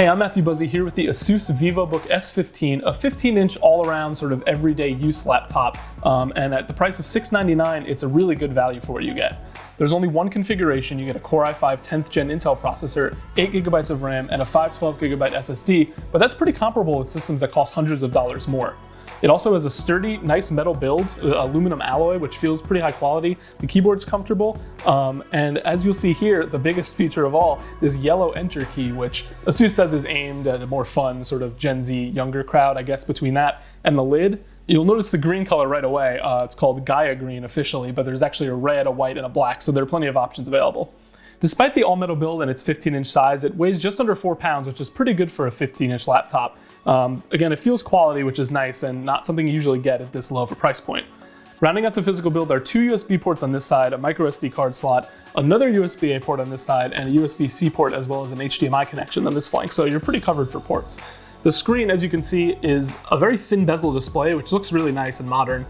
Hey, I'm Matthew Buzzy here with the Asus VivoBook S15, a 15-inch all-around sort of everyday use laptop, and at the price of $699, it's a really good value for what you get. There's only one configuration. You get a Core i5 10th Gen Intel processor, 8GB of RAM, and a 512GB SSD, but that's pretty comparable with systems that cost hundreds of dollars more. It also has a sturdy, nice metal build, aluminum alloy, which feels pretty high quality. The keyboard's comfortable, and as you'll see here, the biggest feature of all is yellow enter key, which Asus says is aimed at a more fun sort of Gen Z younger crowd. I guess between that and the lid, you'll notice the green color right away. It's called Gaia Green officially, but there's actually a red, a white, and a black, so there are plenty of options available. Despite the all-metal build and its 15-inch size, it weighs just under 4 pounds, which is pretty good for a 15-inch laptop. Again, it feels quality, which is nice and not something you usually get at this low of a price point. Rounding out the physical build are 2 USB ports on this side, a micro SD card slot, another USB-A port on this side, and a USB-C port as well as an HDMI connection on this flank, so you're pretty covered for ports. The screen, as you can see, is a very thin bezel display, which looks really nice and modern.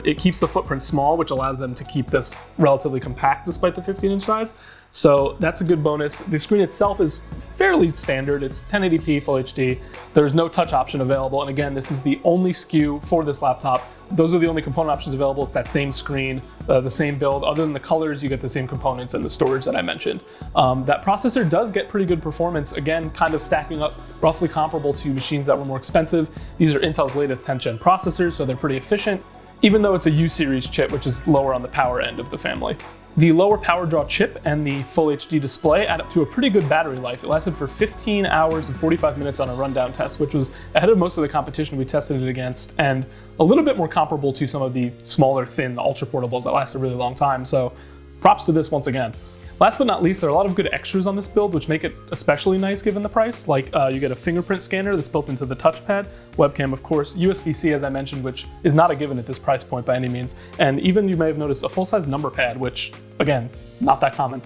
It keeps the footprint small, which allows them to keep this relatively compact despite the 15-inch size. So that's a good bonus. The screen itself is fairly standard. It's 1080p Full HD. There's no touch option available. And again, this is the only SKU for this laptop. Those are the only component options available. It's that same screen, the same build. Other than the colors, you get the same components and the storage that I mentioned. That processor does get pretty good performance. Again, kind of stacking up roughly comparable to machines that were more expensive. These are Intel's latest 10th gen processors, so they're pretty efficient, even though it's a U-series chip, which is lower on the power end of the family. The lower power draw chip and the Full HD display add up to a pretty good battery life. It lasted for 15 hours and 45 minutes on a rundown test, which was ahead of most of the competition we tested it against, and a little bit more comparable to some of the smaller, thin, ultra portables that last a really long time. So props to this once again. Last but not least, there are a lot of good extras on this build, which make it especially nice given the price. Like you get a fingerprint scanner that's built into the touchpad, webcam, of course, USB-C, as I mentioned, which is not a given at this price point by any means. And even you may have noticed a full-size number pad, which, again, not that common.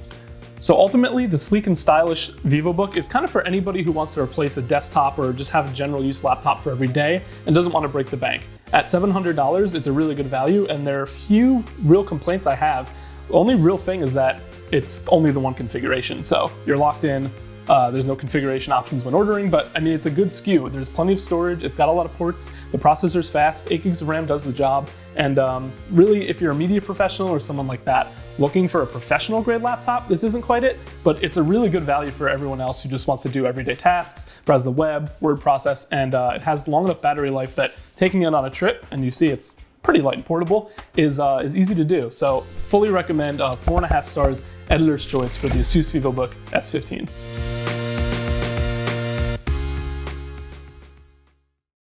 So ultimately, the sleek and stylish VivoBook is kind of for anybody who wants to replace a desktop or just have a general use laptop for every day and doesn't want to break the bank. At $700, it's a really good value, and there are few real complaints I have. The only real thing is that it's only the one configuration, so you're locked in. There's no configuration options when ordering, but I mean, it's a good SKU. There's plenty of storage, it's got a lot of ports, the processor's fast, 8 gigs of RAM does the job, and really, if you're a media professional or someone like that looking for a professional grade laptop, this isn't quite it, but it's a really good value for everyone else who just wants to do everyday tasks, browse the web, word process, and it has long enough battery life that taking it on a trip, and you see it's pretty light and portable, is easy to do. So fully recommend 4.5 stars, editor's choice for the Asus VivoBook S15.